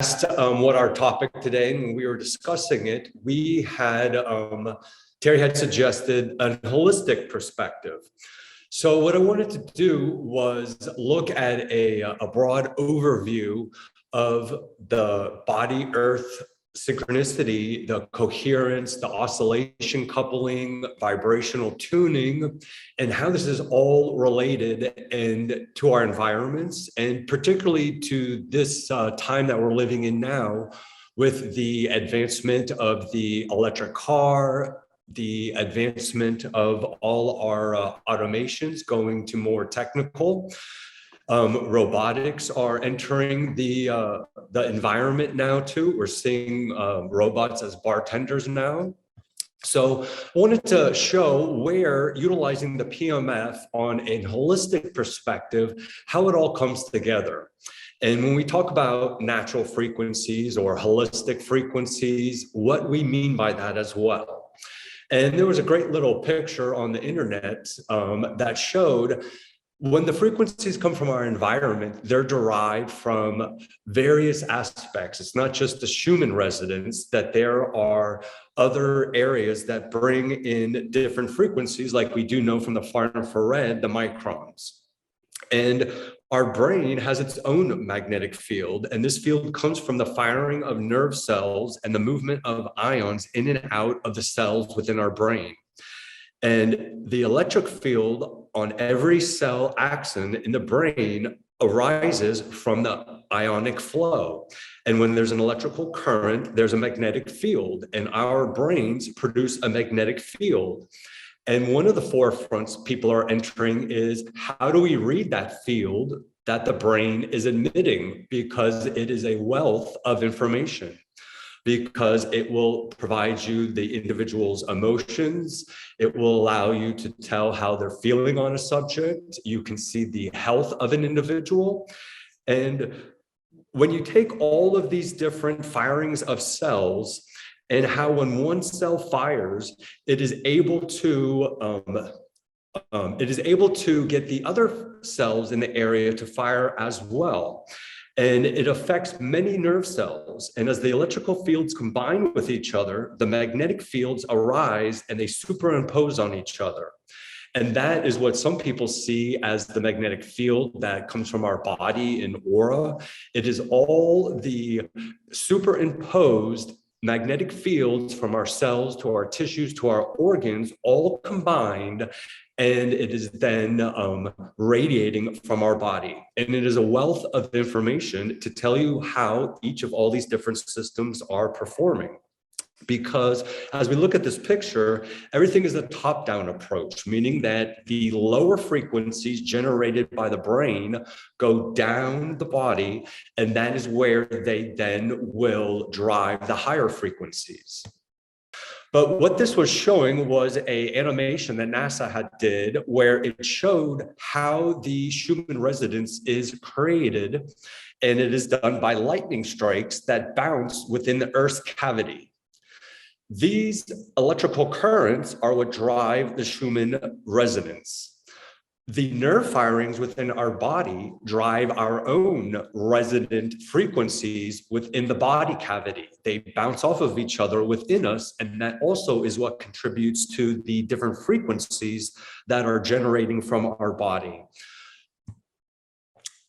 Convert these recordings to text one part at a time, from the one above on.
What our topic today, and we were discussing it, we had, Terry had suggested a holistic perspective. So what I wanted to do was look at a broad overview of the body-earth synchronicity, the coherence, the oscillation coupling, vibrational tuning, and how this is all related and to our environments, and particularly to this time that we're living in now with the advancement of the electric car, the advancement of all our automations going to more technical. Robotics are entering the environment now too. We're seeing robots as bartenders now. So I wanted to show where utilizing the PMF on a holistic perspective, how it all comes together. And when we talk about natural frequencies or holistic frequencies, what we mean by that as well. And there was a great little picture on the internet that showed when the frequencies come from our environment, they're derived from various aspects. It's not just the Schumann resonance, that there are other areas that bring in different frequencies, like we do know from the far infrared, the microns. And our brain has its own magnetic field, and this field comes from the firing of nerve cells and the movement of ions in and out of the cells within our brain. And the electric field on every cell axon in the brain arises from the ionic flow. And when there's an electrical current, there's a magnetic field, and our brains produce a magnetic field. And one of the forefronts people are entering is, how do we read that field that the brain is emitting? Because it is a wealth of information. Because it will provide you the individual's emotions. It will allow you to tell how they're feeling on a subject. You can see the health of an individual. And when you take all of these different firings of cells and how when one cell fires, it is able to get the other cells in the area to fire as well. And it affects many nerve cells. And as the electrical fields combine with each other, the magnetic fields arise and they superimpose on each other. And that is what some people see as the magnetic field that comes from our body and aura. It is all the superimposed magnetic fields from our cells to our tissues to our organs, all combined, and it is then radiating from our body. And it is a wealth of information to tell you how each of all these different systems are performing. Because as we look at this picture, everything is a top-down approach, meaning that the lower frequencies generated by the brain go down the body, and that is where they then will drive the higher frequencies. But what this was showing was an animation that NASA did where it showed how the Schumann resonance is created, and it is done by lightning strikes that bounce within the Earth's cavity. These electrical currents are what drive the Schumann resonance. The nerve firings within our body drive our own resonant frequencies within the body cavity. They bounce off of each other within us, and that also is what contributes to the different frequencies that are generating from our body.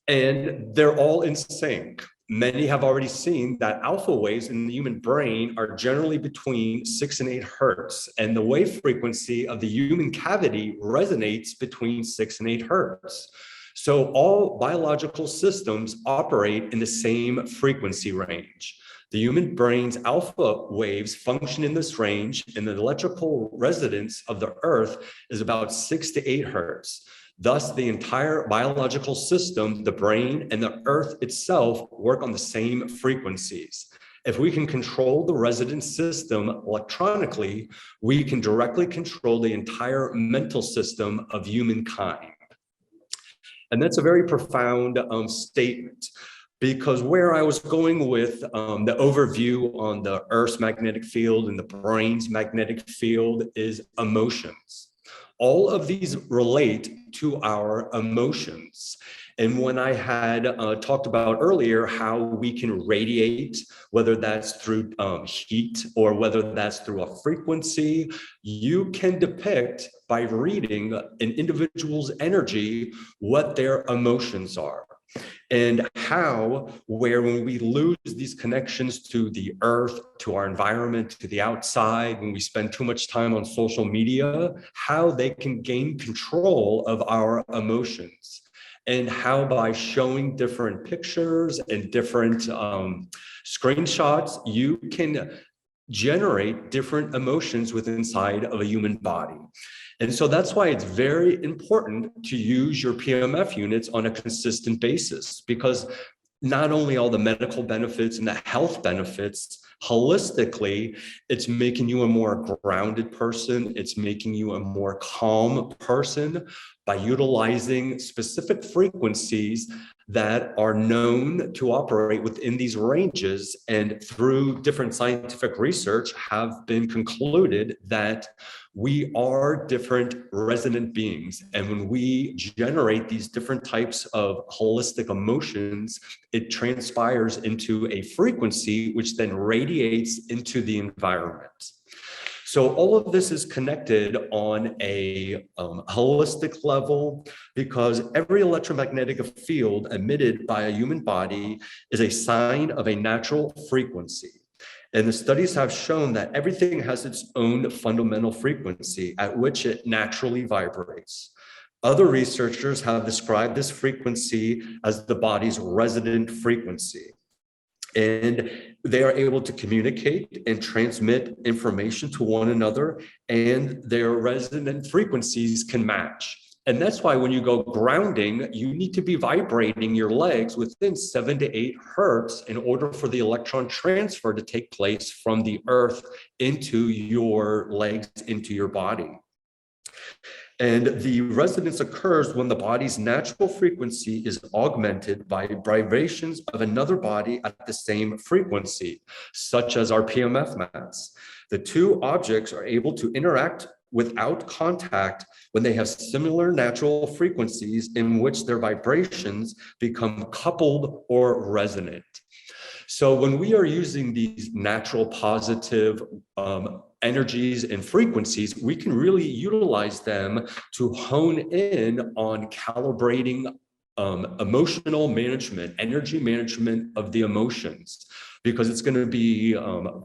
And they're all in sync. Many have already seen that alpha waves in the human brain are generally between 6 and 8 hertz, and the wave frequency of the human cavity resonates between 6 and 8 hertz. So all biological systems operate in the same frequency range. The human brain's alpha waves function in this range, and the electrical resonance of the Earth is about 6 to 8 hertz. Thus, the entire biological system, the brain and the Earth itself, work on the same frequencies. If we can control the resonance system electronically, we can directly control the entire mental system of humankind. And that's a very profound statement, because where I was going with the overview on the Earth's magnetic field and the brain's magnetic field is emotions. All of these relate to our emotions. And when I had talked about earlier how we can radiate, whether that's through heat or whether that's through a frequency, you can depict by reading an individual's energy what their emotions are. And how, where when we lose these connections to the earth, to our environment, to the outside, when we spend too much time on social media, how they can gain control of our emotions. And how by showing different pictures and different screenshots, you can generate different emotions within inside of a human body. And so that's why it's very important to use your PMF units on a consistent basis, because not only all the medical benefits and the health benefits, holistically, it's making you a more grounded person. It's making you a more calm person by utilizing specific frequencies that are known to operate within these ranges, and through different scientific research have been concluded that we are different resonant beings. And when we generate these different types of holistic emotions, it transpires into a frequency which then radiates into the environment. So all of this is connected on a holistic level, because every electromagnetic field emitted by a human body is a sign of a natural frequency. And the studies have shown that everything has its own fundamental frequency at which it naturally vibrates. Other researchers have described this frequency as the body's resonant frequency. And they are able to communicate and transmit information to one another, and their resonant frequencies can match. And that's why when you go grounding, you need to be vibrating your legs within 7 to 8 hertz in order for the electron transfer to take place from the earth into your legs, into your body. And the resonance occurs when the body's natural frequency is augmented by vibrations of another body at the same frequency, such as our PMF mats. The two objects are able to interact without contact when they have similar natural frequencies in which their vibrations become coupled or resonant. So when we are using these natural positive energies and frequencies, we can really utilize them to hone in on calibrating emotional management, energy management of the emotions, because it's going to be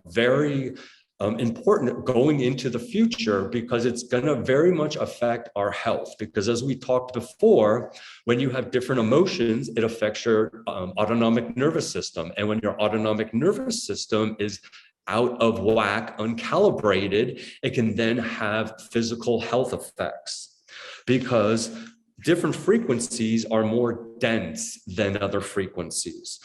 very important going into the future, because it's going to very much affect our health. Because as we talked before, when you have different emotions, it affects your autonomic nervous system. And when your autonomic nervous system is out of whack, uncalibrated, it can then have physical health effects, because different frequencies are more dense than other frequencies.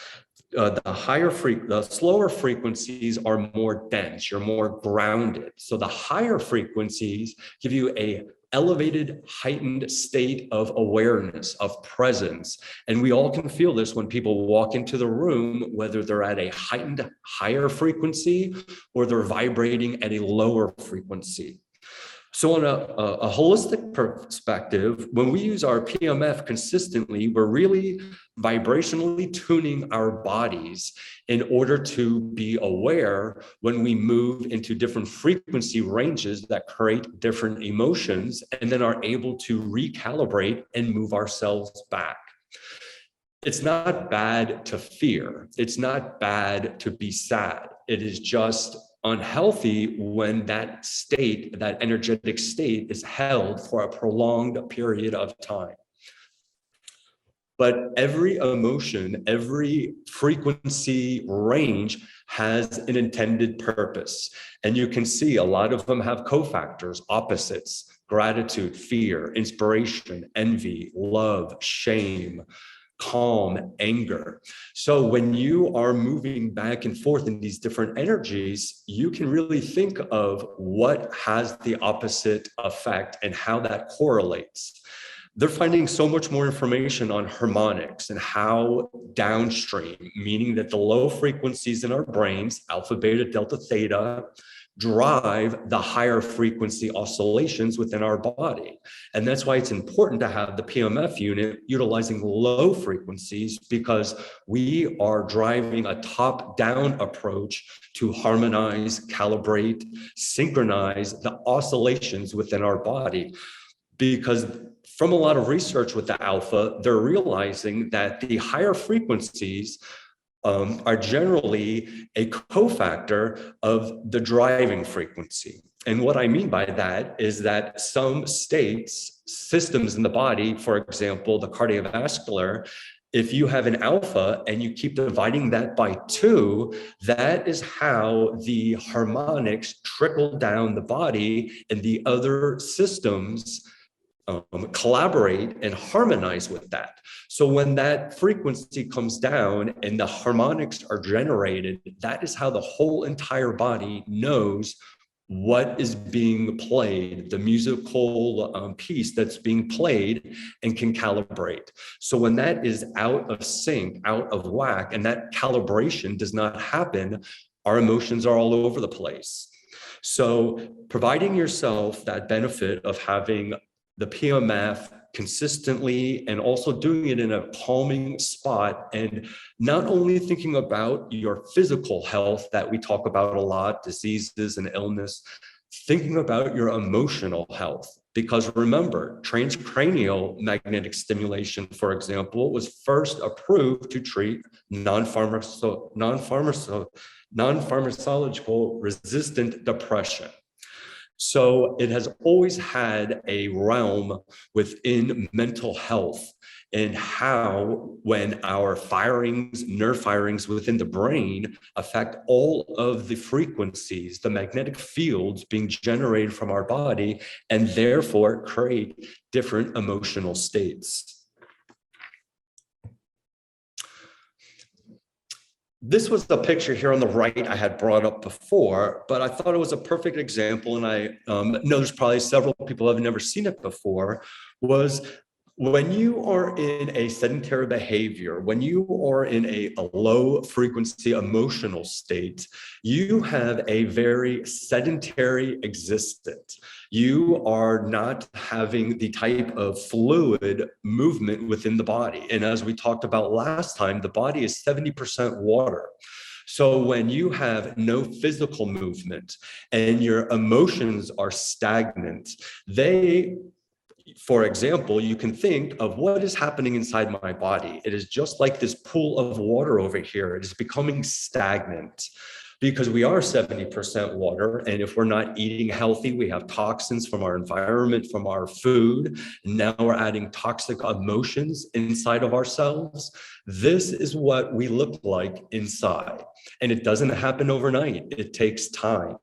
The slower frequencies are more dense, you're more grounded. So the higher frequencies give you a elevated, heightened state of awareness, of presence. And we all can feel this when people walk into the room, whether they're at a heightened, higher frequency or they're vibrating at a lower frequency. So on a holistic perspective, when we use our PMF consistently, we're really vibrationally tuning our bodies in order to be aware when we move into different frequency ranges that create different emotions, and then are able to recalibrate and move ourselves back. It's not bad to fear. It's not bad to be sad. It is just unhealthy when that state, that energetic state, is held for a prolonged period of time. But every emotion, every frequency range has an intended purpose. And you can see a lot of them have cofactors, opposites: gratitude, fear, inspiration, envy, love, shame, calm, anger. So when you are moving back and forth in these different energies, you can really think of what has the opposite effect and how that correlates. They're finding so much more information on harmonics and how downstream, meaning that the low frequencies in our brains, alpha, beta, delta, theta, drive the higher frequency oscillations within our body. And that's why it's important to have the PMF unit utilizing low frequencies, because we are driving a top-down approach to harmonize, calibrate, synchronize the oscillations within our body. Because from a lot of research with the alpha, they're realizing that the higher frequencies are generally a cofactor of the driving frequency. And what I mean by that is that some systems in the body, for example, the cardiovascular, if you have an alpha and you keep dividing that by 2, that is how the harmonics trickle down the body, and the other systems collaborate and harmonize with that. So when that frequency comes down and the harmonics are generated, that is how the whole entire body knows what is being played, the musical piece that's being played, and can calibrate. So when that is out of sync, out of whack, and that calibration does not happen, our emotions are all over the place. So providing yourself that benefit of having the PMF consistently, and also doing it in a calming spot, and not only thinking about your physical health that we talk about a lot, diseases and illness, thinking about your emotional health. Because remember, transcranial magnetic stimulation, for example, was first approved to treat non-pharmacological resistant depression. So it has always had a realm within mental health, and how when our nerve firings within the brain affect all of the frequencies, the magnetic fields being generated from our body, and therefore create different emotional states. This was the picture here on the right I had brought up before, but I thought it was a perfect example, and I know there's probably several people who have never seen it before, was when you are in a sedentary behavior, when you are in a low frequency emotional state, you have a very sedentary existence. You are not having the type of fluid movement within the body. And as we talked about last time, the body is 70% water. So when you have no physical movement and your emotions are stagnant, for example, you can think of what is happening inside my body. It is just like this pool of water over here. It is becoming stagnant, because we are 70% water. And if we're not eating healthy, we have toxins from our environment, from our food. And now we're adding toxic emotions inside of ourselves. This is what we look like inside. And it doesn't happen overnight. It takes time.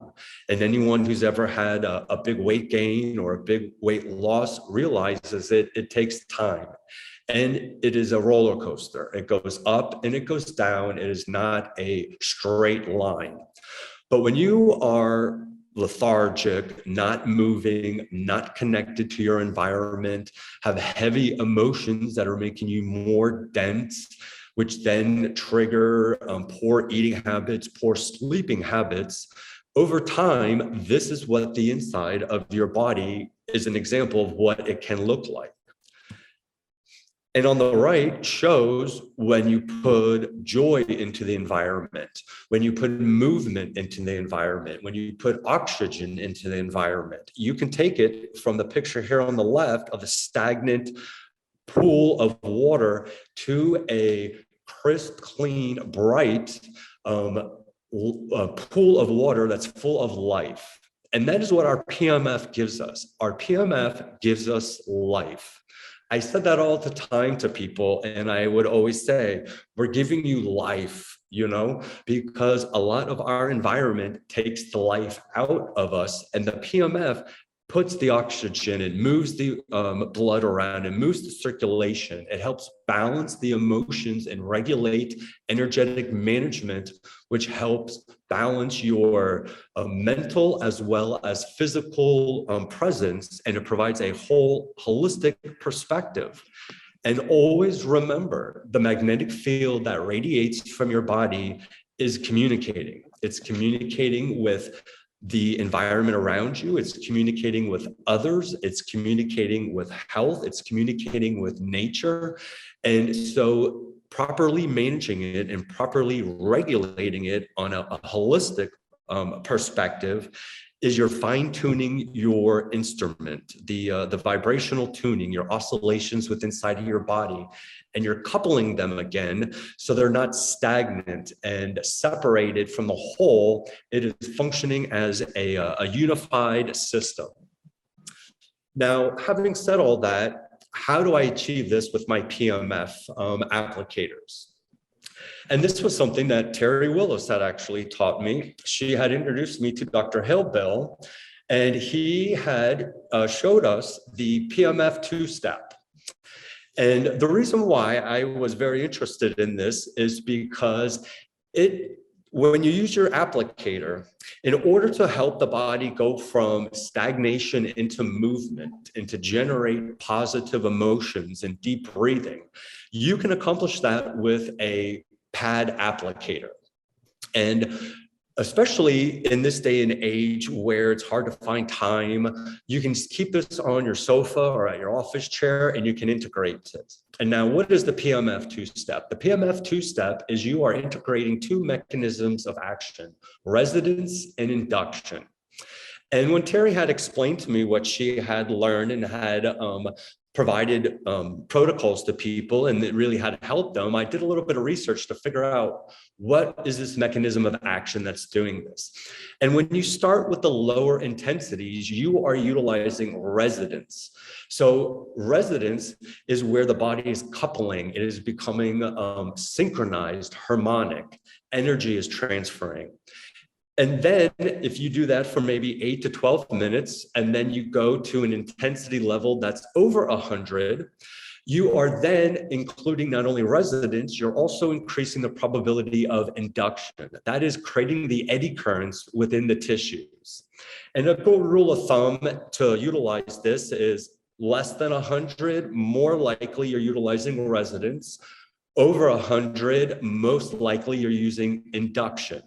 And anyone who's ever had a big weight gain or a big weight loss realizes it takes time. And it is a roller coaster. It goes up and it goes down. It is not a straight line. But when you are lethargic, not moving, not connected to your environment, have heavy emotions that are making you more dense, which then trigger poor eating habits, poor sleeping habits, over time, this is what the inside of your body is an example of what it can look like. And on the right shows when you put joy into the environment, when you put movement into the environment, when you put oxygen into the environment. You can take it from the picture here on the left of a stagnant pool of water to a crisp, clean, bright pool of water that's full of life. And that is what our PMF gives us. Our PMF gives us life. I said that all the time to people, and I would always say, we're giving you life, because a lot of our environment takes the life out of us, and the PMF puts the oxygen, it moves the blood around, it moves the circulation, it helps balance the emotions and regulate energetic management, which helps balance your mental as well as physical presence, and it provides a whole holistic perspective. And always remember, the magnetic field that radiates from your body is communicating. It's communicating with the environment around you, it's communicating with others, it's communicating with health, it's communicating with nature. And so properly managing it and properly regulating it on a holistic perspective is you're fine-tuning your instrument, the vibrational tuning, your oscillations with inside of your body, and you're coupling them again so they're not stagnant and separated from the whole. It is functioning as a unified system. Now, having said all that, how do I achieve this with my PMF applicators? And this was something that Terry Willis had actually taught me. She had introduced me to Dr. Hillbill, and he had showed us the PMF two-step. And the reason why I was very interested in this is because when you use your applicator, in order to help the body go from stagnation into movement and to generate positive emotions and deep breathing, you can accomplish that with a pad applicator. And especially in this day and age where it's hard to find time, you can keep this on your sofa or at your office chair and you can integrate it. And now, what is the PMF two-step? The PMF two-step is you are integrating two mechanisms of action, residence and induction. And when Terry had explained to me what she had learned and had provided protocols to people and it really had helped them, I did a little bit of research to figure out what is this mechanism of action that's doing this. And when you start with the lower intensities, you are utilizing residence. So residence is where the body is coupling. It is becoming synchronized, harmonic. Energy is transferring. And then if you do that for maybe 8 to 12 minutes, and then you go to an intensity level that's over 100, you are then including not only resonance, you're also increasing the probability of induction. That is creating the eddy currents within the tissues. And a good rule of thumb to utilize this is less than 100, more likely you're utilizing resonance. Over 100, most likely you're using induction,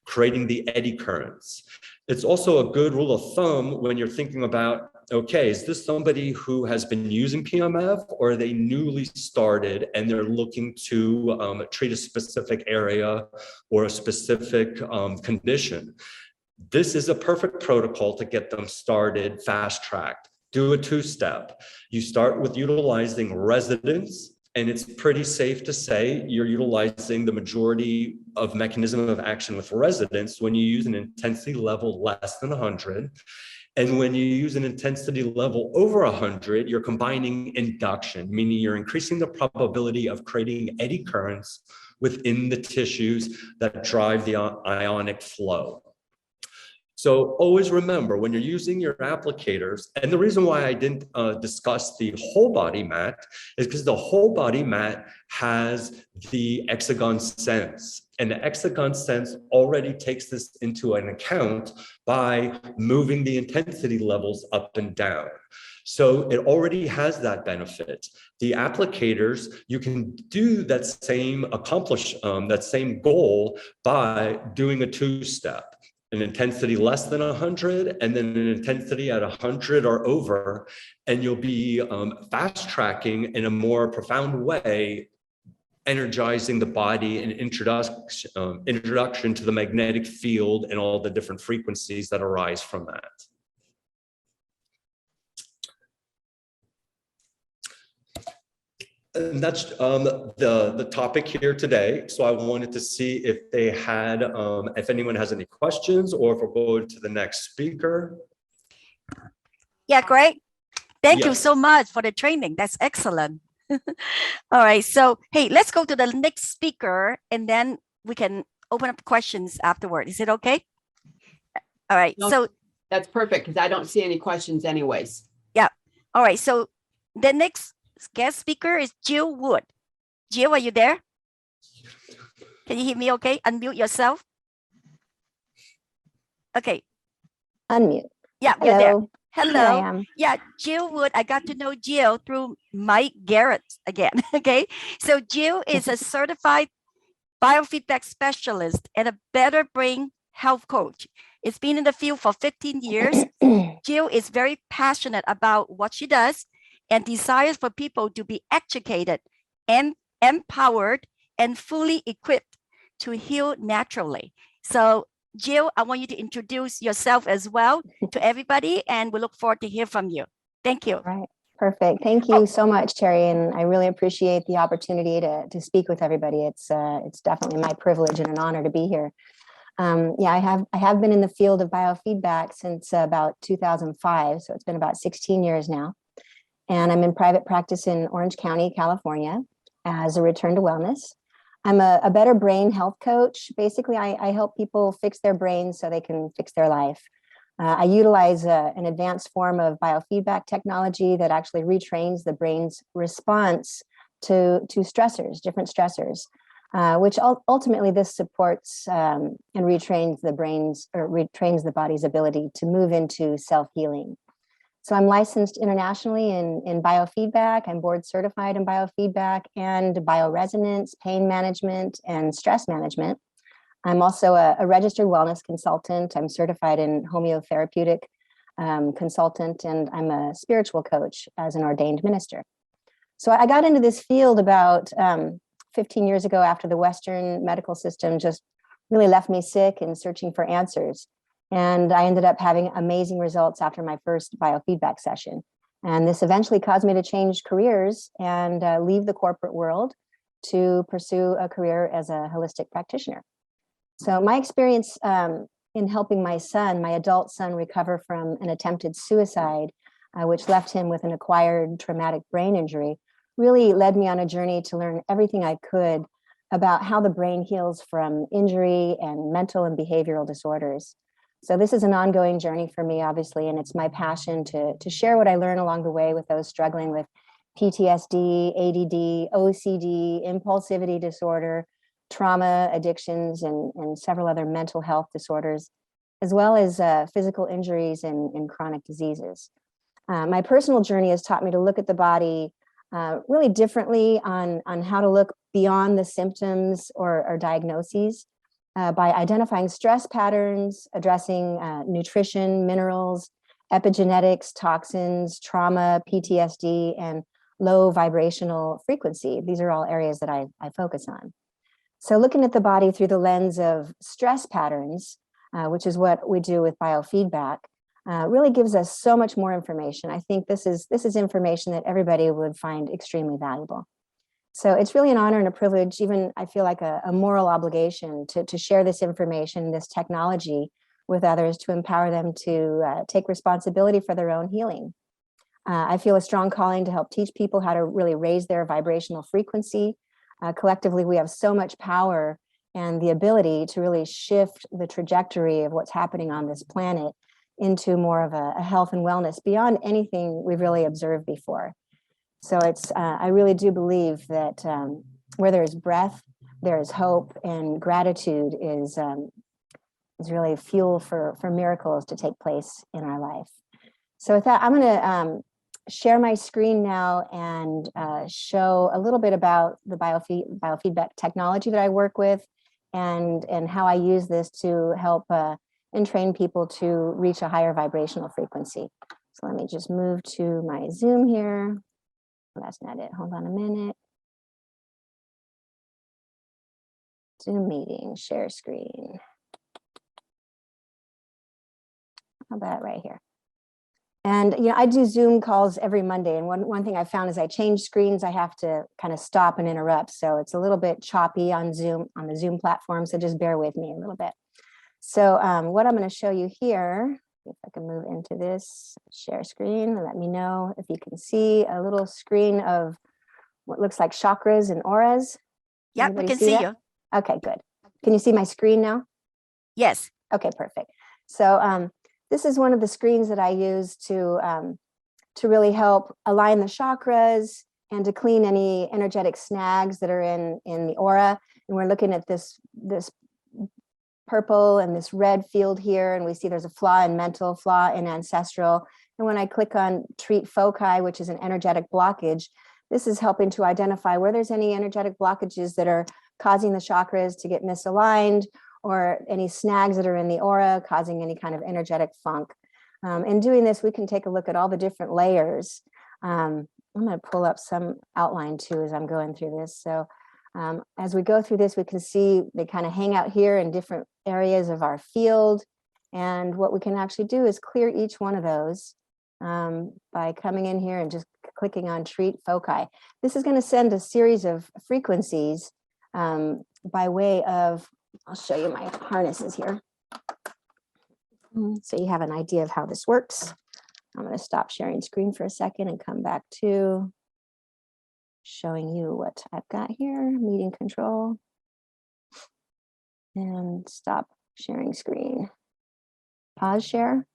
creating the eddy currents. It's also a good rule of thumb when you're thinking about, okay, is this somebody who has been using PMF or are they newly started and they're looking to treat a specific area or a specific condition? This is a perfect protocol to get them started fast-tracked. Do a two-step. You start with utilizing residence, and it's pretty safe to say you're utilizing the majority of mechanism of action with residence when you use an intensity level less than 100. And when you use an intensity level over 100, you're combining induction, meaning you're increasing the probability of creating eddy currents within the tissues that drive the ionic flow. So always remember when you're using your applicators, and the reason why I didn't discuss the whole body mat is because the whole body mat has the hexagon sense, and the hexagon sense already takes this into an account by moving the intensity levels up and down. So it already has that benefit. The applicators, you can do that same goal by doing a two-step. An intensity less than 100 and then an intensity at 100 or over, and you'll be fast tracking in a more profound way, energizing the body and introduction to the magnetic field and all the different frequencies that arise from that. And that's the topic here today. So I wanted to see if they had, if anyone has any questions or if we're going to the next speaker. Yeah, great. Thank you Yes. so much for the training. That's excellent. All right. So, hey, let's go to the next speaker and then we can open up questions afterward. Is it okay? All right. No, so that's perfect because I don't see any questions anyways. Yeah. All right. So the next guest speaker is Jill Wood. Jill, are you there? Can you hear me okay? Unmute yourself. Okay. Unmute. Yeah, you're there. Hello. Here Hello. I am. Yeah, Jill Wood. I got to know Jill through Mike Garrett again. Okay. So Jill is a certified biofeedback specialist and a Better Brain health coach. It's been in the field for 15 years. Jill is very passionate about what she does and desires for people to be educated and empowered and fully equipped to heal naturally. So Jill, I want you to introduce yourself as well to everybody, and we look forward to hear from you. Thank you. All right, perfect. Thank you so much, Terry, and I really appreciate the opportunity to speak with everybody. It's definitely my privilege and an honor to be here. Yeah, I have been in the field of biofeedback since about 2005, so it's been about 16 years now. And I'm in private practice in Orange County, California, as a return to wellness. I'm a better brain health coach. Basically, I help people fix their brains so they can fix their life. I utilize an advanced form of biofeedback technology that actually retrains the brain's response to stressors, different stressors. Which ultimately this supports and retrains the body's ability to move into self-healing. So I'm licensed internationally in biofeedback. I'm board certified in biofeedback and bioresonance, pain management, and stress management. I'm also a registered wellness consultant. I'm certified in homeotherapeutic consultant, and I'm a spiritual coach as an ordained minister. So I got into this field about 15 years ago after the Western medical system just really left me sick and searching for answers. And I ended up having amazing results after my first biofeedback session. And this eventually caused me to change careers and leave the corporate world to pursue a career as a holistic practitioner. So my experience in helping my adult son, recover from an attempted suicide, which left him with an acquired traumatic brain injury, really led me on a journey to learn everything I could about how the brain heals from injury and mental and behavioral disorders. So this is an ongoing journey for me, obviously, and it's my passion to share what I learn along the way with those struggling with PTSD, ADD, OCD, impulsivity disorder, trauma, addictions, and several other mental health disorders, as well as physical injuries and chronic diseases. My personal journey has taught me to look at the body really differently on how to look beyond the symptoms or diagnoses by identifying stress patterns, addressing nutrition, minerals, epigenetics, toxins, trauma, PTSD, and low vibrational frequency. These are all areas that I focus on. So looking at the body through the lens of stress patterns, which is what we do with biofeedback, really gives us so much more information. I think this is information that everybody would find extremely valuable. So it's really an honor and a privilege, even I feel like a moral obligation to share this information, this technology with others to empower them to take responsibility for their own healing. I feel a strong calling to help teach people how to really raise their vibrational frequency. Collectively, we have so much power and the ability to really shift the trajectory of what's happening on this planet into more of a health and wellness beyond anything we've really observed before. So it's I really do believe that where there is breath, there is hope, and gratitude is really fuel for miracles to take place in our life. So with that, I'm going to share my screen now and show a little bit about the biofeedback technology that I work with and how I use this to help and train people to reach a higher vibrational frequency. So let me just move to my Zoom here. That's not it. Hold on a minute. Zoom meeting, share screen. How about right here? And I do Zoom calls every Monday. And one thing I found is I change screens, I have to kind of stop and interrupt. So it's a little bit choppy on Zoom, on the Zoom platform. So just bear with me a little bit. So what I'm going to show you here, if I can move into this share screen and let me know if you can see a little screen of what looks like chakras and auras. Yep, we can see you. Okay, good. Can you see my screen now? Yes. Okay, perfect. So this is one of the screens that I use to really help align the chakras and to clean any energetic snags that are in the aura. And we're looking at this purple and this red field here, and we see there's a flaw in mental, flaw in ancestral. And when I click on treat foci, which is an energetic blockage, this is helping to identify where there's any energetic blockages that are causing the chakras to get misaligned or any snags that are in the aura causing any kind of energetic funk. In doing this, we can take a look at all the different layers. I'm going to pull up some outline too as I'm going through this. So as we go through this, we can see they kind of hang out here in different areas of our field. And what we can actually do is clear each one of those by coming in here and just clicking on treat foci. This is going to send a series of frequencies by way of, I'll show you my harnesses here. So you have an idea of how this works. I'm going to stop sharing screen for a second and come back to showing you what I've got here, meeting control, and stop sharing screen. Pause share,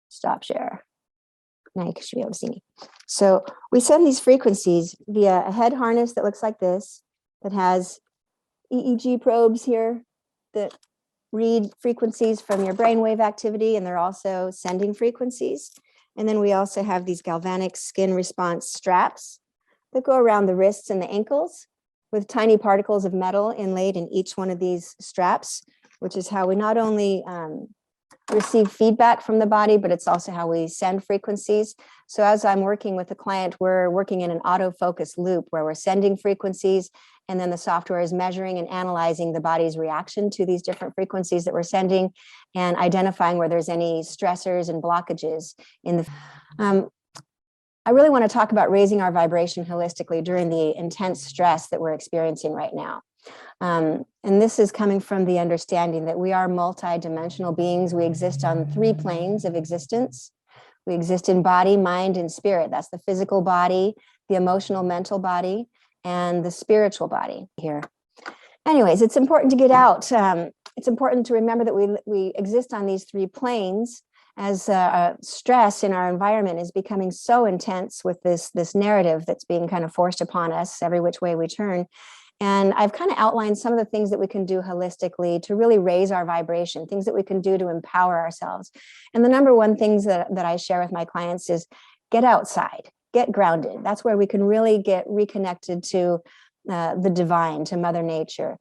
stop share. Now you should be able to see me. So we send these frequencies via a head harness that looks like this, that has EEG probes here that read frequencies from your brainwave activity, and they're also sending frequencies. And then we also have these galvanic skin response straps that go around the wrists and the ankles with tiny particles of metal inlaid in each one of these straps, which is how we not only receive feedback from the body, but it's also how we send frequencies. So as I'm working with the client, we're working in an autofocus loop where we're sending frequencies, and then the software is measuring and analyzing the body's reaction to these different frequencies that we're sending and identifying where there's any stressors and blockages in the. I really want to talk about raising our vibration holistically during the intense stress that we're experiencing right now. And this is coming from the understanding that we are multi-dimensional beings. We exist on 3 planes of existence. We exist in body, mind, and spirit. That's the physical body, the emotional, mental body, and the spiritual body here. Anyways, it's important to get out. It's important to remember that we exist on these 3 planes, as stress in our environment is becoming so intense with this narrative that's being kind of forced upon us every which way we turn. And I've kind of outlined some of the things that we can do holistically to really raise our vibration, things that we can do to empower ourselves. And the number one things that I share with my clients is get outside, get grounded. That's where we can really get reconnected to the divine, to Mother Nature,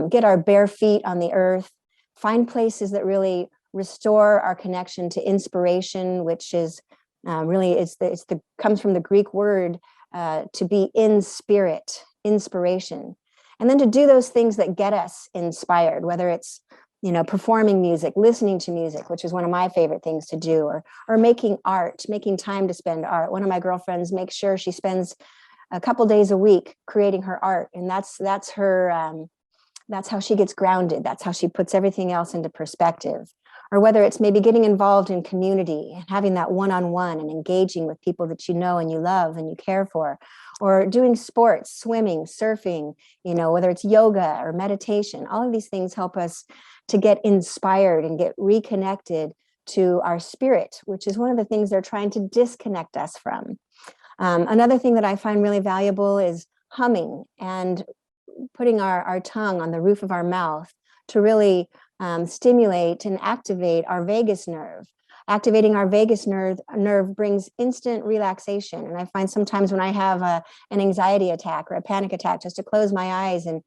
get our bare feet on the earth, find places that really restore our connection to inspiration, which is really, comes from the Greek word to be in spirit, inspiration. And then to do those things that get us inspired, whether it's, performing music, listening to music, which is one of my favorite things to do, or making art, making time to spend art. One of my girlfriends makes sure she spends a couple days a week creating her art. And that's her, that's how she gets grounded. That's how she puts everything else into perspective. Or whether it's maybe getting involved in community and having that one-on-one and engaging with people that you know and you love and you care for, or doing sports, swimming, surfing, whether it's yoga or meditation. All of these things help us to get inspired and get reconnected to our spirit, which is one of the things they're trying to disconnect us from. Another thing that I find really valuable is humming and putting our tongue on the roof of our mouth to really stimulate and activate our vagus nerve. Activating our vagus nerve brings instant relaxation. And I find sometimes when I have an anxiety attack or a panic attack, just to close my eyes and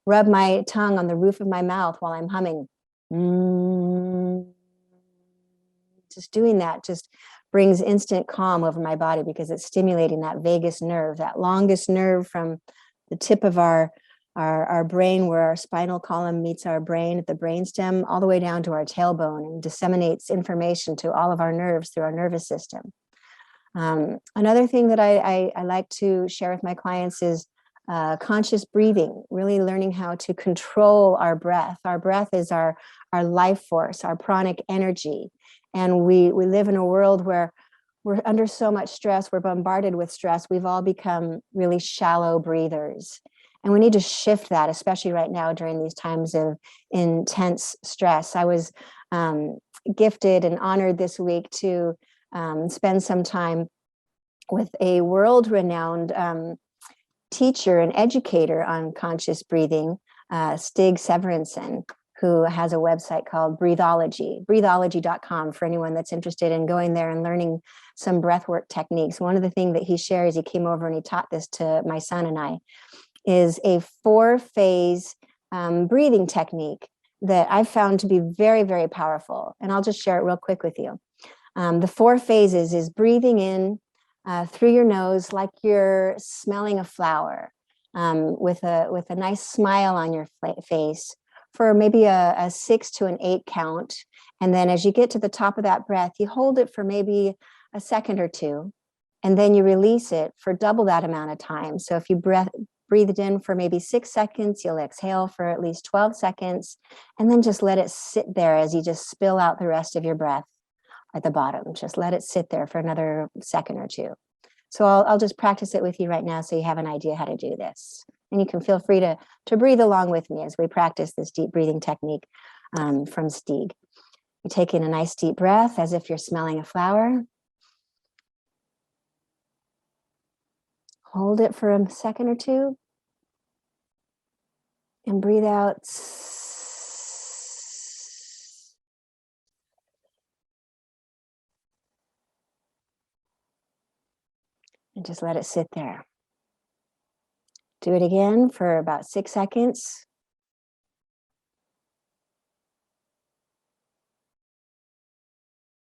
rub my tongue on the roof of my mouth while I'm humming. Just doing that just brings instant calm over my body because it's stimulating that vagus nerve, that longest nerve from the tip of our brain, where our spinal column meets our brain at the brainstem, all the way down to our tailbone, and disseminates information to all of our nerves through our nervous system. Another thing that I like to share with my clients is conscious breathing, really learning how to control our breath. Our breath is our life force, our pranic energy. And we live in a world where we're under so much stress, we're bombarded with stress. We've all become really shallow breathers. And we need to shift that, especially right now during these times of intense stress. I was gifted and honored this week to spend some time with a world-renowned teacher and educator on conscious breathing, Stig Severinsen, who has a website called breathology.com for anyone that's interested in going there and learning some breathwork techniques. One of the things that he shares, he came over and he taught this to my son and I, is a 4-phase breathing technique that I've found to be very, very powerful. And I'll just share it real quick with you. The 4 phases is breathing in through your nose like you're smelling a flower, with a nice smile on your face for maybe a 6 to an 8 count. And then as you get to the top of that breath, you hold it for maybe a second or 2, and then you release it for double that amount of time. So if you breathe it in for maybe 6 seconds, you'll exhale for at least 12 seconds, and then just let it sit there as you just spill out the rest of your breath at the bottom. Just let it sit there for another second or 2. So I'll just practice it with you right now so you have an idea how to do this. And you can feel free to breathe along with me as we practice this deep breathing technique from Stieg. You take in a nice deep breath as if you're smelling a flower. Hold it for a second or 2. And breathe out. And just let it sit there. Do it again for about 6 seconds.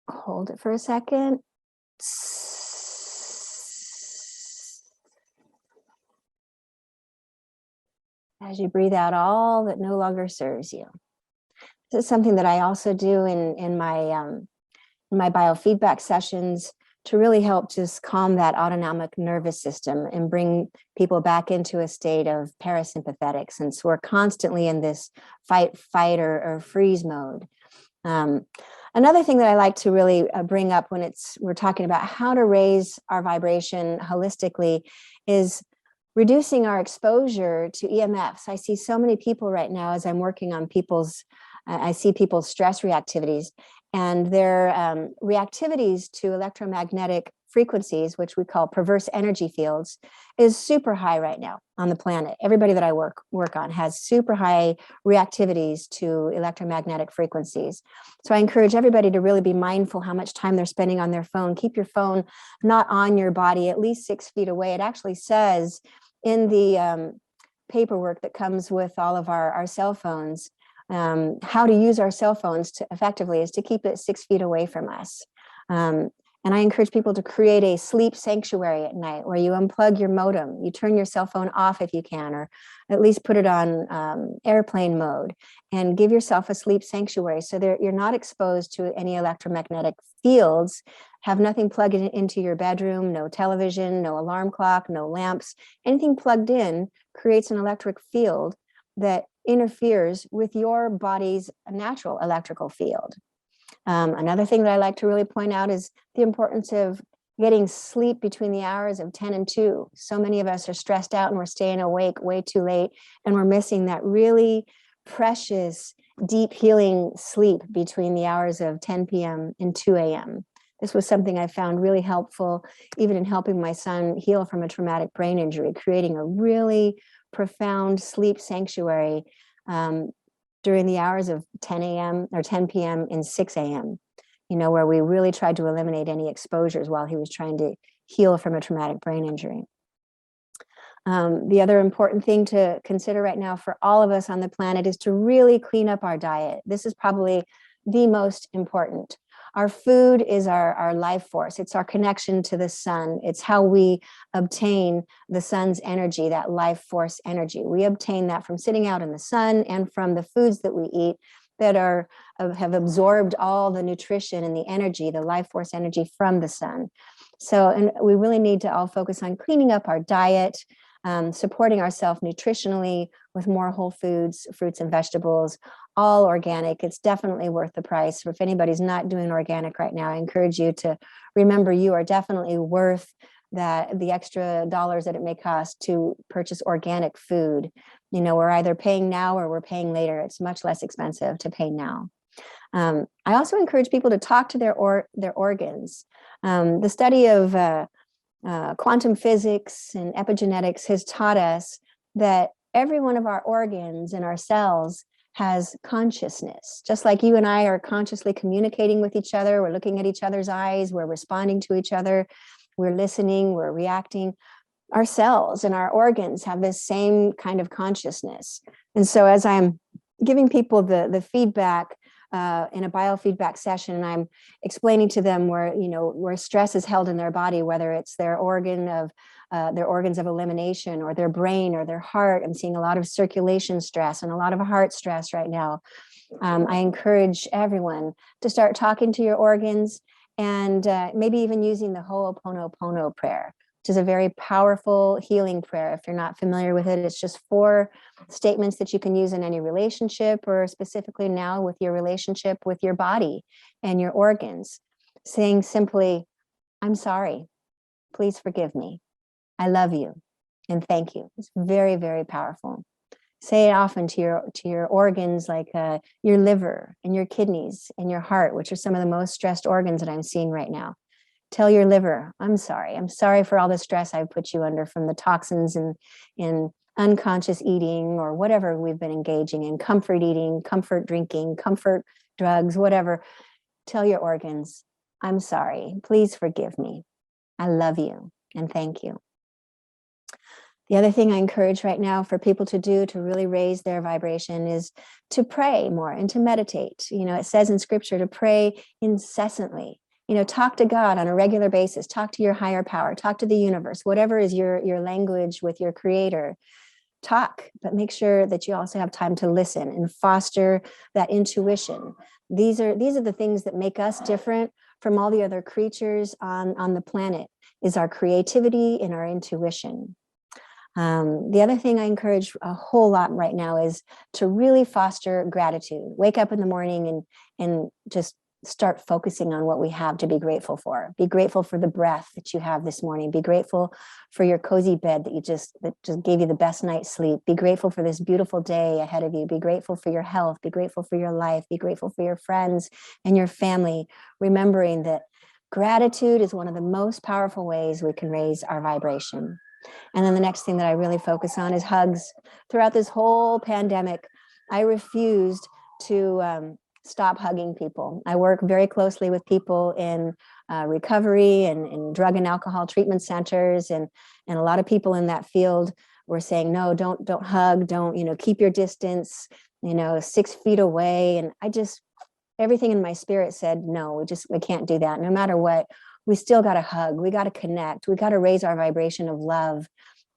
Hold it for a second. As you breathe out all that no longer serves you. This is something that I also do in my biofeedback sessions to really help just calm that autonomic nervous system and bring people back into a state of parasympathetic, since we're constantly in this fight, or freeze mode. Another thing that I like to really bring up when we're talking about how to raise our vibration holistically is reducing our exposure to EMFs. I see so many people right now as I'm working on I see people's stress reactivities, and their reactivities to electromagnetic frequencies, which we call perverse energy fields, is super high right now on the planet. Everybody that I work on has super high reactivities to electromagnetic frequencies. So I encourage everybody to really be mindful how much time they're spending on their phone. Keep your phone not on your body, at least 6 feet away. It actually says in the paperwork that comes with all of our cell phones, how to use our cell phones effectively is to keep it 6 feet away from us. And I encourage people to create a sleep sanctuary at night where you unplug your modem, you turn your cell phone off if you can, or at least put it on airplane mode, and give yourself a sleep sanctuary so that you're not exposed to any electromagnetic fields. Have nothing plugged into your bedroom, no television, no alarm clock, no lamps. Anything plugged in creates an electric field that interferes with your body's natural electrical field. Another thing that I like to really point out is the importance of getting sleep between the hours of 10 and 2. So many of us are stressed out and we're staying awake way too late, and we're missing that really precious, deep healing sleep between the hours of 10 p.m. and 2 a.m. This was something I found really helpful, even in helping my son heal from a traumatic brain injury, creating a really profound sleep sanctuary during the hours of 10 a.m. or 10 p.m. and 6 a.m., where we really tried to eliminate any exposures while he was trying to heal from a traumatic brain injury. The other important thing to consider right now for all of us on the planet is to really clean up our diet. This is probably the most important. Our food is our life force. It's our connection to the sun. It's how we obtain the sun's energy, that life force energy. We obtain that from sitting out in the sun and from the foods that we eat that have absorbed all the nutrition and the energy, the life force energy from the sun. So, and we really need to all focus on cleaning up our diet, supporting ourselves nutritionally with more whole foods, fruits and vegetables, all organic. It's definitely worth the price. If anybody's not doing organic right now, I encourage you to remember you are definitely worth the extra dollars that it may cost to purchase organic food. We're either paying now or we're paying later. It's much less expensive to pay now. I also encourage people to talk to their organs. The study of quantum physics and epigenetics has taught us that every one of our organs and our cells has consciousness. Just like you and I are consciously communicating with each other, we're looking at each other's eyes, we're responding to each other, we're listening, we're reacting. Our cells and our organs have this same kind of consciousness. And so as I'm giving people the feedback in a biofeedback session, and I'm explaining to them where stress is held in their body, whether it's their organs of elimination or their brain or their heart. I'm seeing a lot of circulation stress and a lot of heart stress right now. I encourage everyone to start talking to your organs and maybe even using the Oponopono Prayer, which is a very powerful healing prayer. If you're not familiar with it, it's just 4 statements that you can use in any relationship, or specifically now with your relationship with your body and your organs, saying simply, I'm sorry, please forgive me, I love you, and thank you. It's very, very powerful. Say it often to your organs, like your liver and your kidneys and your heart, which are some of the most stressed organs that I'm seeing right now. Tell your liver, I'm sorry for all the stress I've put you under from the toxins and in unconscious eating or whatever we've been engaging in, comfort eating, comfort drinking, comfort drugs, whatever. Tell your organs, I'm sorry, please forgive me, I love you, and thank you. The other thing I encourage right now for people to do to really raise their vibration is to pray more and to meditate. It says in scripture to pray incessantly. Talk to God on a regular basis, talk to your higher power, talk to the universe, whatever is your language with your creator. Talk, but make sure that you also have time to listen and foster that intuition. These are the things that make us different from all the other creatures on the planet, is our creativity and our intuition. The other thing I encourage a whole lot right now is to really foster gratitude. Wake up in the morning and just start focusing on what we have to be grateful for. Be grateful for the breath that you have this morning. Be grateful for your cozy bed that just gave you the best night's sleep. Be grateful for this beautiful day ahead of you. Be grateful for your health. Be grateful for your life. Be grateful for your friends and your family, remembering that gratitude is one of the most powerful ways we can raise our vibration. And then the next thing that I really focus on is hugs. Throughout this whole pandemic, I refused to stop hugging people. I work very closely with people in recovery and in drug and alcohol treatment centers, and a lot of people in that field were saying, no, don't hug, don't, keep your distance, 6 feet away. And everything in my spirit said, no, we can't do that. No matter what, we still got to hug. We got to connect. We got to raise our vibration of love.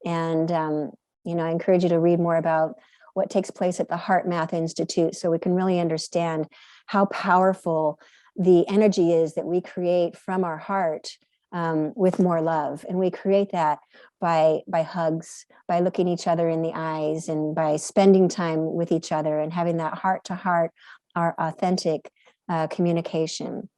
And, I encourage you to read more about what takes place at the Heart Math Institute, so we can really understand how powerful the energy is that we create from our heart with more love. And we create that by hugs, by looking each other in the eyes, and by spending time with each other and having that heart-to-heart, our authentic communication.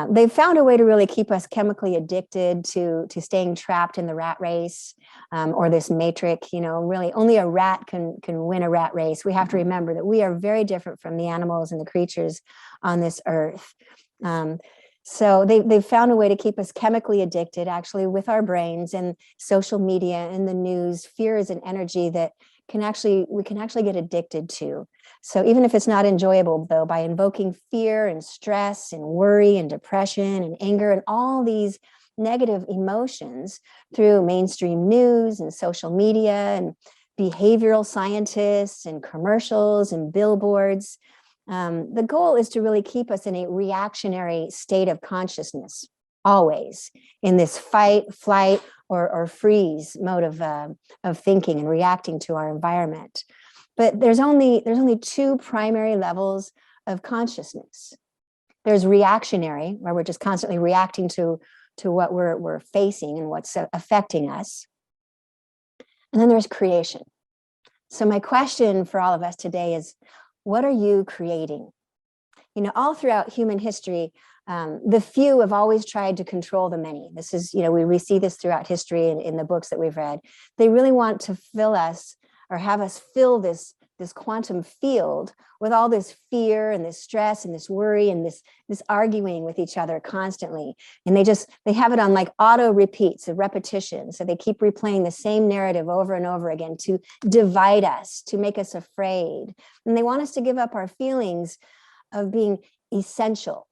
They've found a way to really keep us chemically addicted to staying trapped in the rat race or this matrix. Really only a rat can win a rat race. We have to remember that we are very different from the animals and the creatures on this earth. So they've found a way to keep us chemically addicted, actually, with our brains and social media and the news. Fear is an energy that we can actually get addicted to. So even if it's not enjoyable, though, by invoking fear and stress and worry and depression and anger and all these negative emotions through mainstream news and social media and behavioral scientists and commercials and billboards, the goal is to really keep us in a reactionary state of consciousness, always in this fight, flight, or freeze mode of thinking and reacting to our environment. But there's only 2 primary levels of consciousness. There's reactionary, where we're just constantly reacting to what we're facing and what's affecting us. And then there's creation. So my question for all of us today is, what are you creating? All throughout human history, the few have always tried to control the many. This is, we see this throughout history in the books that we've read. They really want to fill us, or have us fill this quantum field with all this fear and this stress and this worry and this arguing with each other constantly. And they have it on like auto repeats, a repetition. So they keep replaying the same narrative over and over again to divide us, to make us afraid. And they want us to give up our feelings of being essential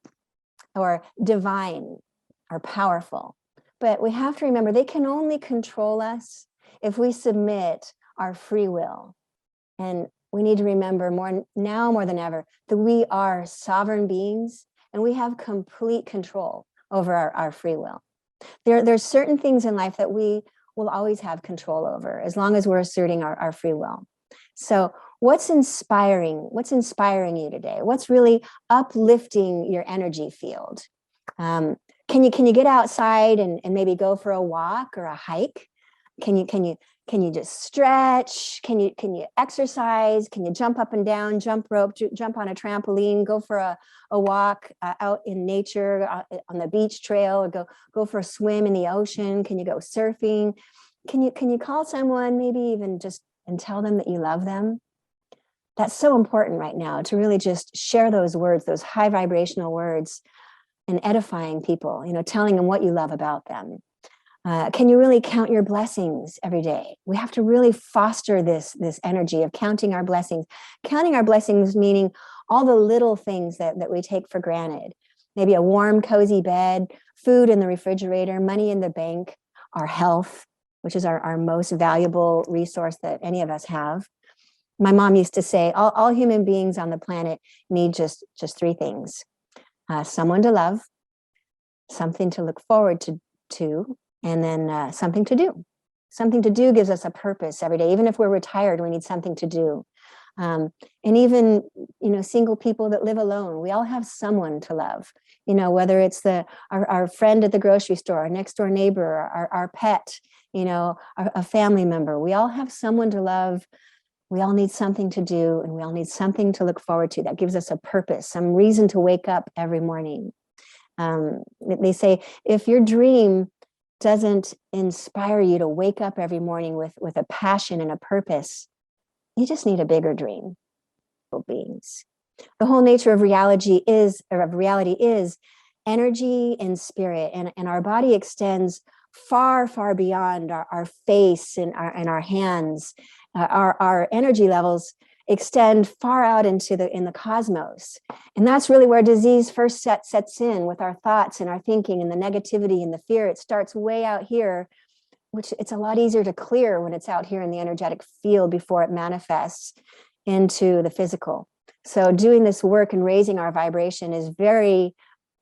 or divine or powerful. But we have to remember, they can only control us if we submit our free will and we need to remember more than ever that we are sovereign beings and we have complete control over our free will. There's certain things in life that we will always have control over as long as we're asserting our free will. So what's inspiring you today? What's really uplifting your energy field? Can you get outside and maybe go for a walk or a hike? Can you just stretch? Can you exercise? Can you jump up and down, jump rope, jump on a trampoline, go for a walk out in nature on the beach trail, or go for a swim in the ocean? Can you go surfing? Can you call someone, maybe even just and tell them that you love them? That's so important right now, to really just share those words, those high vibrational words, and edifying people, telling them what you love about them. Can you really count your blessings every day? We have to really foster this energy of counting our blessings. Counting our blessings meaning all the little things that we take for granted. Maybe a warm, cozy bed, food in the refrigerator, money in the bank, our health, which is our most valuable resource that any of us have. My mom used to say, all human beings on the planet need just three things. Someone to love, something to look forward to, and then something to do. Something to do gives us a purpose every day. Even if we're retired, we need something to do. And even, single people that live alone, we all have someone to love. Whether it's our friend at the grocery store, our next door neighbor, our pet, a family member. We all have someone to love. We all need something to do, and we all need something to look forward to that gives us a purpose, some reason to wake up every morning. They say, if your dream doesn't inspire you to wake up every morning with a passion and a purpose, you just need a bigger dream. Beings. The whole nature of reality is energy and spirit, and our body extends far, far beyond our face and our hands. Our energy levels extend far out in the cosmos. And that's really where disease first sets in, with our thoughts and our thinking and the negativity and the fear. It starts way out here, which it's a lot easier to clear when it's out here in the energetic field before it manifests into the physical. So doing this work and raising our vibration is very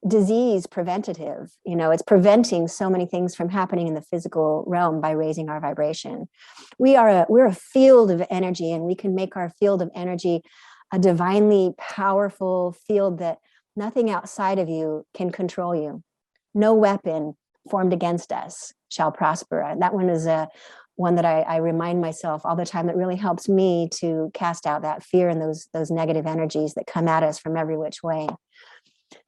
disease preventative. It's preventing so many things from happening in the physical realm by raising our vibration. We're a field of energy, and we can make our field of energy a divinely powerful field that nothing outside of you can control you. No weapon formed against us shall prosper. That one is one that I remind myself all the time. That really helps me to cast out that fear and those negative energies that come at us from every which way.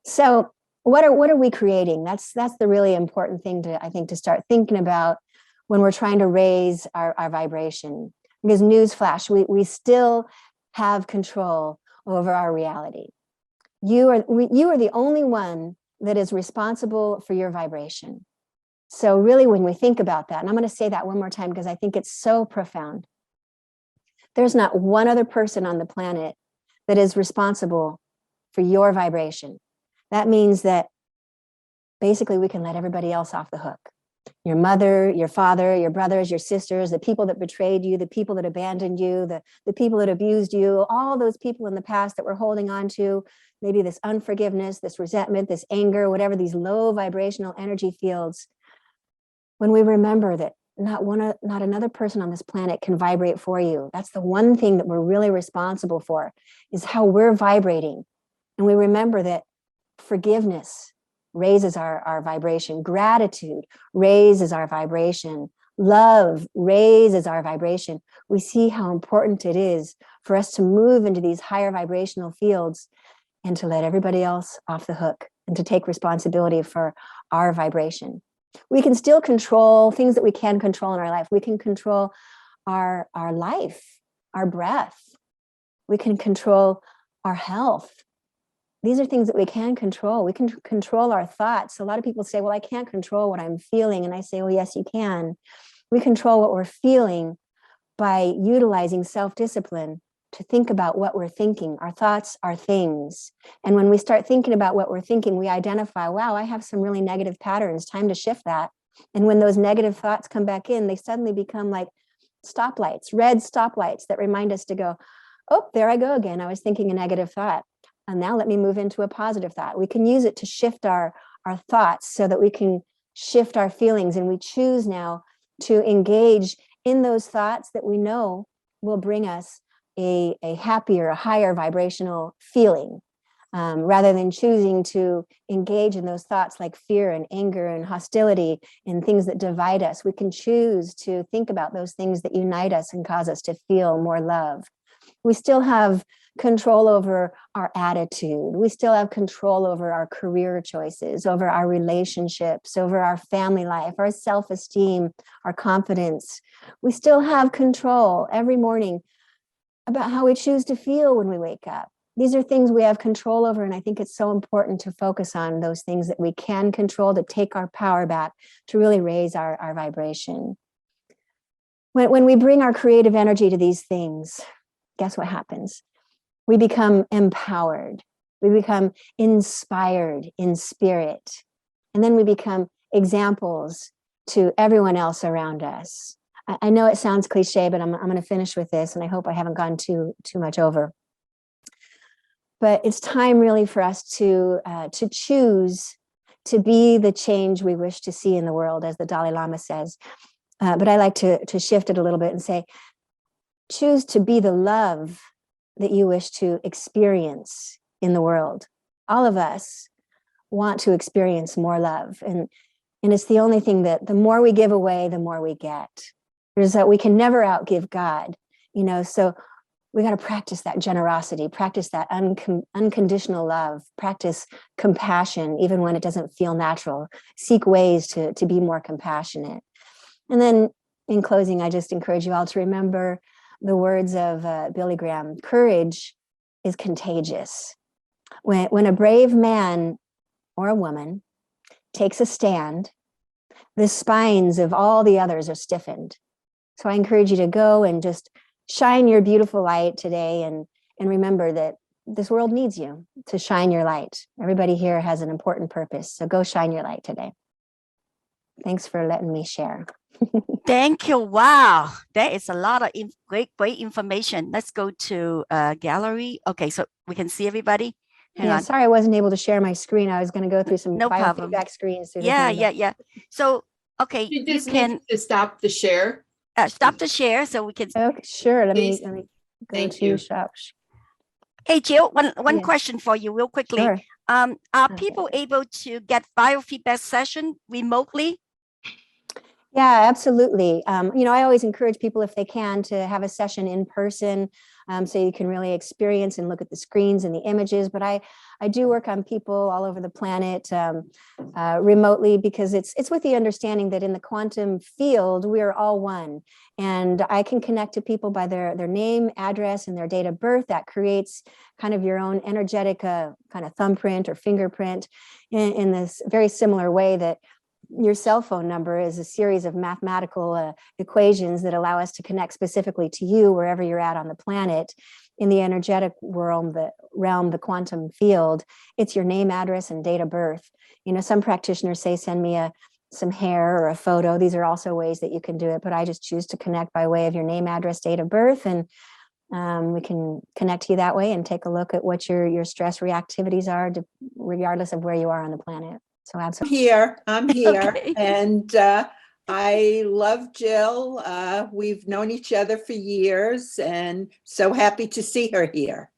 So what are we creating? That's the really important thing to start thinking about when we're trying to raise our vibration. Because newsflash, we still have control over our reality. You are the only one that is responsible for your vibration. So really, when we think about that, and I'm going to say that one more time because I think it's so profound. There's not one other person on the planet that is responsible for your vibration. That means that basically we can let everybody else off the hook. Your mother, your father, your brothers, your sisters, the people that betrayed you, the people that abandoned you, the people that abused you, all those people in the past that we're holding on to, maybe this unforgiveness, this resentment, this anger, whatever, these low vibrational energy fields. When we remember that not another person on this planet can vibrate for you. That's the one thing that we're really responsible for, is how we're vibrating. And we remember that forgiveness raises our vibration. Gratitude raises our vibration. Love raises our vibration. We see how important it is for us to move into these higher vibrational fields and to let everybody else off the hook and to take responsibility for our vibration. We can still control things that we can control in our life. We can control our life, our breath. We can control our health. These are things that we can control. We can control our thoughts. A lot of people say, well, I can't control what I'm feeling. And I say, well, yes, you can. We control what we're feeling by utilizing self-discipline to think about what we're thinking. Our thoughts are things. And when we start thinking about what we're thinking, we identify, wow, I have some really negative patterns. Time to shift that. And when those negative thoughts come back in, they suddenly become like stoplights, red stoplights that remind us to go, oh, there I go again. I was thinking a negative thought. And now let me move into a positive thought. We can use it to shift our thoughts so that we can shift our feelings. And we choose now to engage in those thoughts that we know will bring us a happier, a higher vibrational feeling. Rather than choosing to engage in those thoughts like fear and anger and hostility and things that divide us, we can choose to think about those things that unite us and cause us to feel more love. We still have control over our attitude. We still have control over our career choices, over our relationships, over our family life, our self-esteem, our confidence. We still have control every morning about how we choose to feel when we wake up. These are things we have control over, and I think it's so important to focus on those things that we can control, to take our power back, to really raise our vibration. When we bring our creative energy to these things, guess what happens? We become empowered. We become inspired in spirit. And then we become examples to everyone else around us. I know it sounds cliche, but I'm going to finish with this, and I hope I haven't gone too much over. But it's time really for us to choose to be the change we wish to see in the world, as the Dalai Lama says. But I like to shift it a little bit and say, choose to be the love that you wish to experience in the world. All of us want to experience more love. And it's the only thing that the more we give away, the more we get. There's that we can never outgive God, so we got to practice that generosity, practice that unconditional love, practice compassion, even when it doesn't feel natural. Seek ways to be more compassionate. And then in closing, I just encourage you all to remember the words of Billy Graham: courage is contagious. When a brave man or a woman takes a stand, the spines of all the others are stiffened. So I encourage you to go and just shine your beautiful light today, and remember that this world needs you to shine your light. Everybody here has an important purpose, so go shine your light today. Thanks for letting me share. Thank you. Wow, that is a lot of great information. Let's go to gallery. Okay, so we can see everybody. Hang on. Sorry I wasn't able to share my screen. I was going to go through some biofeedback screens. Yeah. So, okay, You just need to stop the share. Stop the share so we can. Okay, sure. Let me go to shop. Hey, Jill, one question for you real quickly. Sure. Are people able to get biofeedback session remotely? Yeah, absolutely. I always encourage people, if they can, to have a session in person, so you can really experience and look at the screens and the images. But I do work on people all over the planet remotely, because it's with the understanding that in the quantum field, we are all one. And I can connect to people by their name, address, and their date of birth. That creates kind of your own energetic kind of thumbprint or fingerprint in this very similar way that your cell phone number is a series of mathematical equations that allow us to connect specifically to you wherever you're at on the planet. In the energetic realm, the quantum field, it's your name, address, and date of birth. Some practitioners say, send me some hair or a photo. These are also ways that you can do it, but I just choose to connect by way of your name, address, date of birth, and we can connect to you that way and take a look at what your stress reactivities are, regardless of where you are on the planet. So absolutely. I'm here. Okay. And I love Jill. We've known each other for years, and so happy to see her here.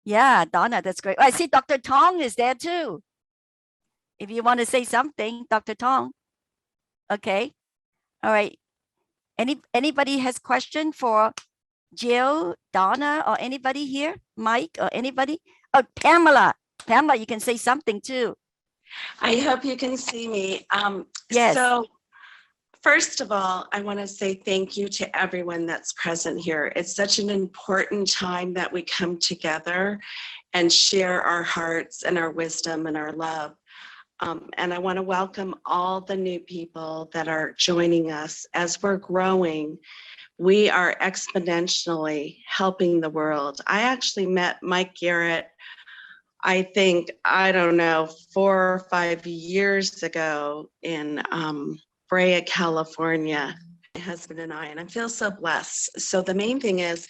Yeah, Donna, that's great. I see Dr. Tong is there too. If you want to say something, Dr. Tong. Okay. All right. Anybody has question for Jill, Donna, or anybody here? Mike or anybody? Oh, Pamela. Pamela, you can say something too. I hope you can see me. Yes. So first of all, I want to say thank you to everyone that's present here. It's such an important time that we come together and share our hearts and our wisdom and our love. And I want to welcome all the new people that are joining us. As we're growing, we are exponentially helping the world. I actually met Mike Garrett, I think, 4 or 5 years ago in Brea, California. my husband and I feel so blessed. So the main thing is,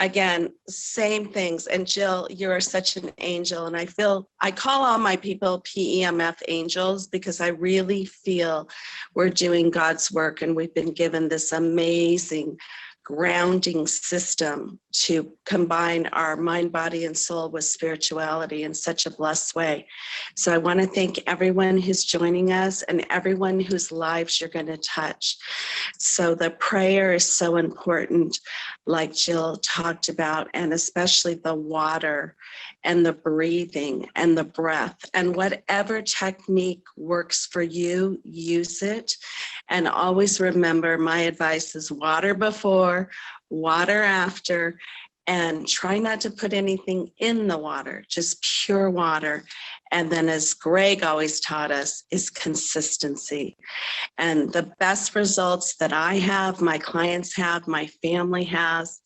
again, same things. And Jill, you're such an angel. And I call all my people PEMF angels, because I really feel we're doing God's work, and we've been given this amazing grounding system to combine our mind, body, and soul with spirituality in such a blessed way. So I want to thank everyone who's joining us and everyone whose lives you're going to touch. So the prayer is so important, like Jill talked about, and especially the water and the breathing and the breath, and whatever technique works for you, use it. And always remember, my advice is water before, water after, and try not to put anything in the water, just pure water. And then, as Greg always taught us, is consistency. And the best results that I have, my clients have, my family has,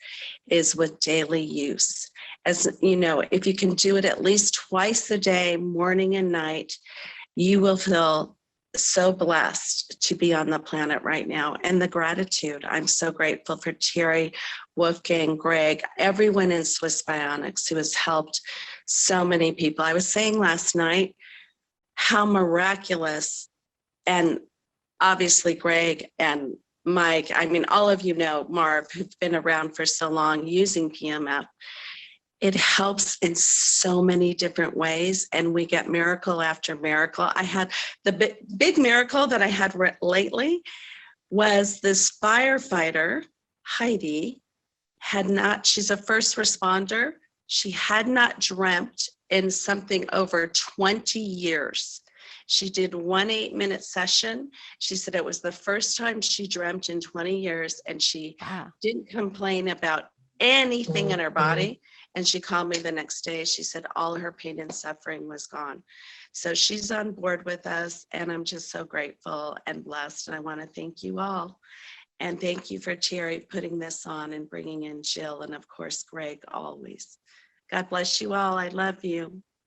is with daily use. As you know, if you can do it at least twice a day, morning and night, you will feel so blessed to be on the planet right now. And the gratitude, I'm so grateful for Terry, Wolfgang, Greg, everyone in Swiss Bionics who has helped so many people. I was saying last night how miraculous, and obviously Greg and Mike, I mean, all of you know Marv, who've been around for so long using PMF. It helps in so many different ways, and we get miracle after miracle. I had the big miracle that I had lately was this firefighter, Heidi, she's a first responder. She had not dreamt in something over 20 years. She did 1 8-minute session. She said it was the first time she dreamt in 20 years, and she didn't complain about anything in her body. And she called me the next day. She said all her pain and suffering was gone. So she's on board with us, and I'm just so grateful and blessed. And I want to thank you all. And thank you for Terry putting this on and bringing in Jill, and of course, Greg always. God bless you all. I love you.